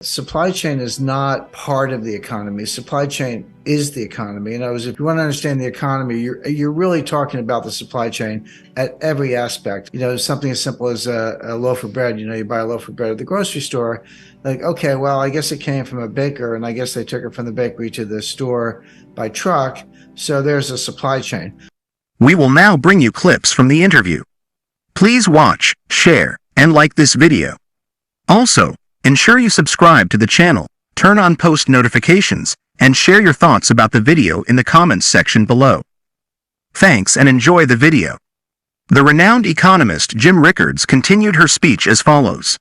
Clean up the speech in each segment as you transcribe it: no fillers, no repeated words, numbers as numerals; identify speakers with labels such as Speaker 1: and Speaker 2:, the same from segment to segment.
Speaker 1: Supply chain is not part of the economy. Supply chain is the economy. In other words, if you want to understand the economy, you're really talking about the supply chain at every aspect. Something as simple as a loaf of bread. You buy a loaf of bread at the grocery store. Like, okay, well, I guess it came from a baker, and I guess they took it from the bakery to the store by truck. So there's a supply chain.
Speaker 2: We will now bring you clips from the interview. Please watch, share, and like this video. Also, ensure you subscribe to the channel, turn on post notifications, and share your thoughts about the video in the comments section below. Thanks and enjoy the video. The renowned economist Jim Rickards continued her speech as follows.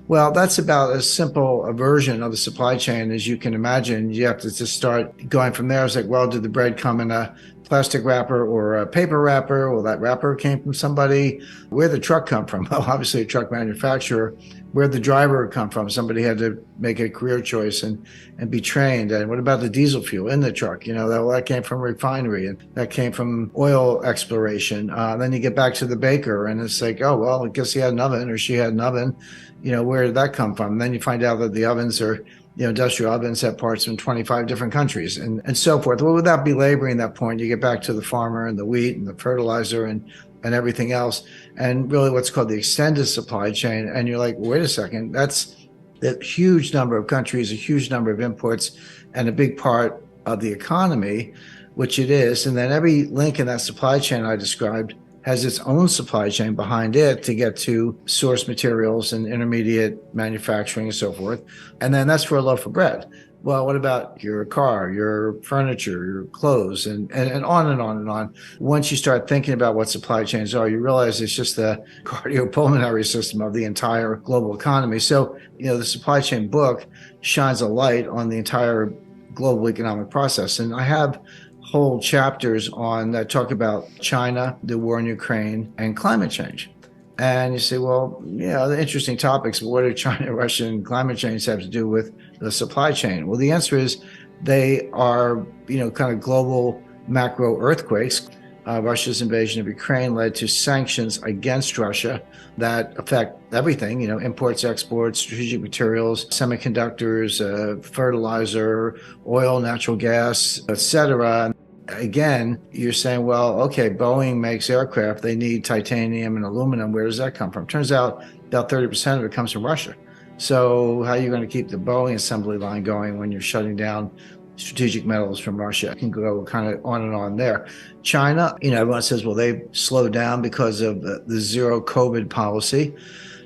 Speaker 1: Well, that's about as simple a version of the supply chain as you can imagine. You have to just start going from there. It's like, well, did the bread come in a plastic wrapper or a paper wrapper? Well, that wrapper came from somebody. Where'd the truck come from? Well, obviously a truck manufacturer. Where'd the driver come from? Somebody had to make a career choice and be trained. And what about the diesel fuel in the truck? That came from a refinery, and that came from oil exploration. Then you get back to the baker, and it's like, oh, well, I guess he had an oven or she had an oven. Where did that come from? And then you find out that the ovens are, industrial ovens have parts from 25 different countries and so forth. Well, without belaboring that point, you get back to the farmer and the wheat and the fertilizer and everything else, and really what's called the extended supply chain. And you're like, wait a second, that's a huge number of countries, a huge number of imports, and a big part of the economy, which it is. And then every link in that supply chain I described has its own supply chain behind it to get to source materials and intermediate manufacturing and so forth. And then that's for a loaf of bread. Well, what about your car, your furniture, your clothes, and on and on and on. Once you start thinking about what supply chains are, you realize it's just the cardiopulmonary system of the entire global economy. So, the supply chain book shines a light on the entire global economic process. And I have whole chapters on that talk about China, the war in Ukraine, and climate change. And you say, well, the interesting topics, but what do China, Russia, and climate change have to do with the supply chain? Well, the answer is they are, kind of global macro earthquakes. Russia's invasion of Ukraine led to sanctions against Russia that affect everything, imports, exports, strategic materials, semiconductors, fertilizer, oil, natural gas, etc. Again, you're saying, well, okay, Boeing makes aircraft. They need titanium and aluminum. Where does that come from? Turns out about 30% of it comes from Russia. So how are you going to keep the Boeing assembly line going when you're shutting down strategic metals from Russia? It can go kind of on and on there. China, everyone says, well, they slowed down because of the zero COVID policy.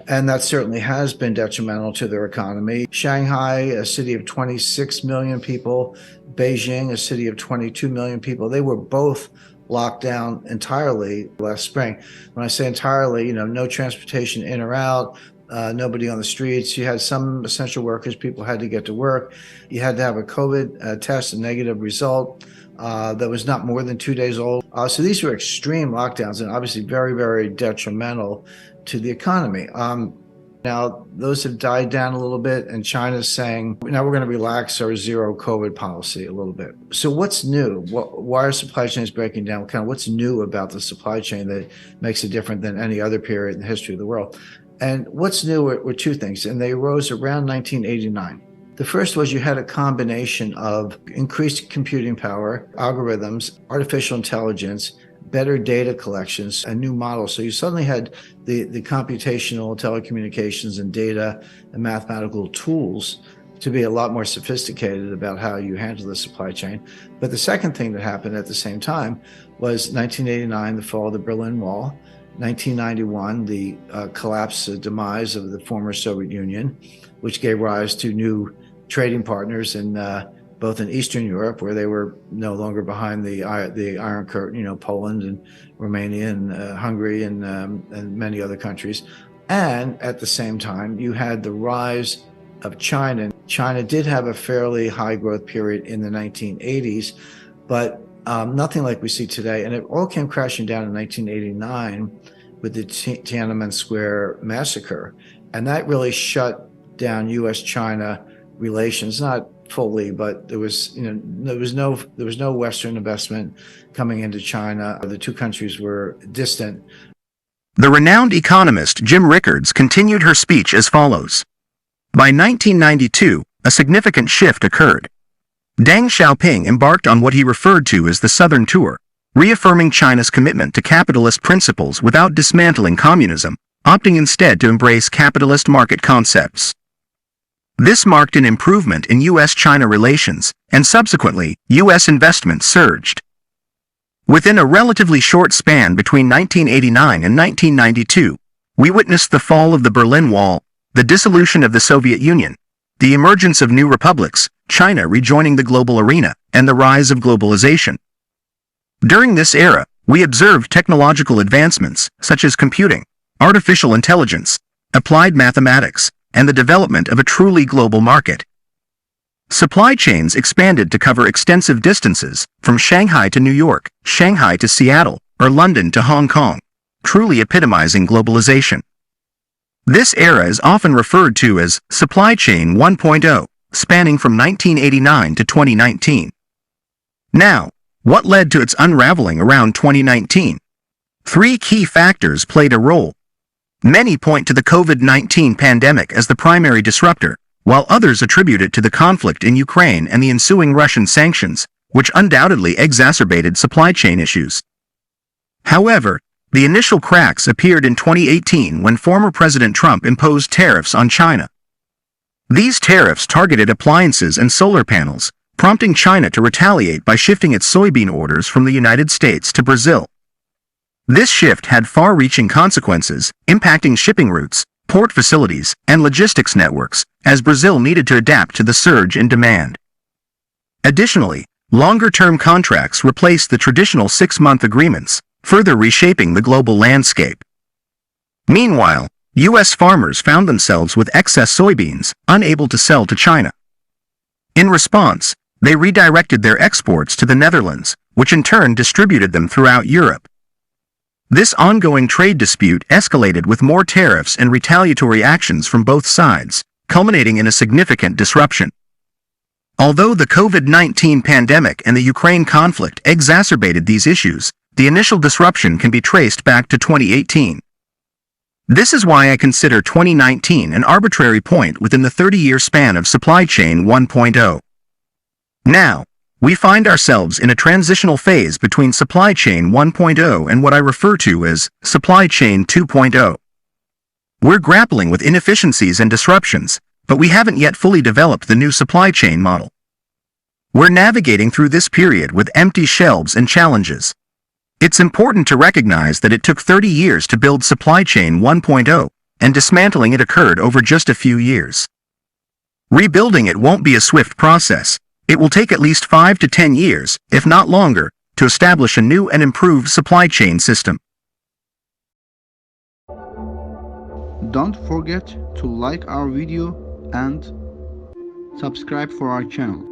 Speaker 1: And that certainly has been detrimental to their economy. Shanghai, a city of 26 million people, Beijing, a city of 22 million people, they were both locked down entirely last spring. When I say entirely, no transportation in or out, nobody on the streets. You had some essential workers, people had to get to work. You had to have a COVID test, a negative result that was not more than 2 days old. So these were extreme lockdowns and obviously very, very detrimental to the economy. Now, those have died down a little bit, and China's saying, now we're going to relax our zero COVID policy a little bit. So what's new? Why are supply chains breaking down? What's new about the supply chain that makes it different than any other period in the history of the world? And what's new were two things, and they arose around 1989. The first was you had a combination of increased computing power, algorithms, artificial intelligence, better data collections, a new model. So you suddenly had the computational telecommunications and data and mathematical tools to be a lot more sophisticated about how you handle the supply chain. But the second thing that happened at the same time was 1989, the fall of the Berlin Wall, 1991, the collapse, the demise of the former Soviet Union, which gave rise to new trading partners in both in Eastern Europe, where they were no longer behind the Iron Curtain, Poland and Romania and Hungary and many other countries. And at the same time, you had the rise of China. China did have a fairly high growth period in the 1980s, but nothing like we see today. And it all came crashing down in 1989 with the Tiananmen Square massacre. And that really shut down U.S.-China relations, not fully, but there was no Western investment coming into China. The two countries were distant.
Speaker 2: The renowned economist Jim Rickards continued her speech as follows. By 1992, a significant shift occurred. Deng Xiaoping embarked on what he referred to as the Southern Tour, reaffirming China's commitment to capitalist principles without dismantling communism, opting instead to embrace capitalist market concepts. This marked an improvement in U.S.-China relations, and subsequently, U.S. investment surged. Within a relatively short span between 1989 and 1992, we witnessed the fall of the Berlin Wall, the dissolution of the Soviet Union, the emergence of new republics, China rejoining the global arena, and the rise of globalization. During this era, we observed technological advancements such as computing, artificial intelligence, applied mathematics, and the development of a truly global market. Supply chains expanded to cover extensive distances, from Shanghai to New York, Shanghai to Seattle, or London to Hong Kong, truly epitomizing globalization. This era is often referred to as Supply Chain 1.0, spanning from 1989 to 2019. Now, what led to its unraveling around 2019? 3 key factors played a role. Many point to the COVID-19 pandemic as the primary disruptor, while others attribute it to the conflict in Ukraine and the ensuing Russian sanctions, which undoubtedly exacerbated supply chain issues. However, the initial cracks appeared in 2018 when former President Trump imposed tariffs on China. These tariffs targeted appliances and solar panels, prompting China to retaliate by shifting its soybean orders from the United States to Brazil. This shift had far-reaching consequences, impacting shipping routes, port facilities, and logistics networks, as Brazil needed to adapt to the surge in demand. Additionally, longer-term contracts replaced the traditional 6-month agreements, further reshaping the global landscape. Meanwhile, U.S. farmers found themselves with excess soybeans, unable to sell to China. In response, they redirected their exports to the Netherlands, which in turn distributed them throughout Europe. This ongoing trade dispute escalated with more tariffs and retaliatory actions from both sides, culminating in a significant disruption. Although the COVID-19 pandemic and the Ukraine conflict exacerbated these issues, the initial disruption can be traced back to 2018. This is why I consider 2019 an arbitrary point within the 30-year span of Supply Chain 1.0. Now, we find ourselves in a transitional phase between Supply Chain 1.0 and what I refer to as Supply Chain 2.0. We're grappling with inefficiencies and disruptions, but we haven't yet fully developed the new supply chain model. We're navigating through this period with empty shelves and challenges. It's important to recognize that it took 30 years to build Supply Chain 1.0, and dismantling it occurred over just a few years. Rebuilding it won't be a swift process. It will take at least 5 to 10 years, if not longer, to establish a new and improved supply chain system.
Speaker 3: Don't forget to like our video and subscribe for our channel.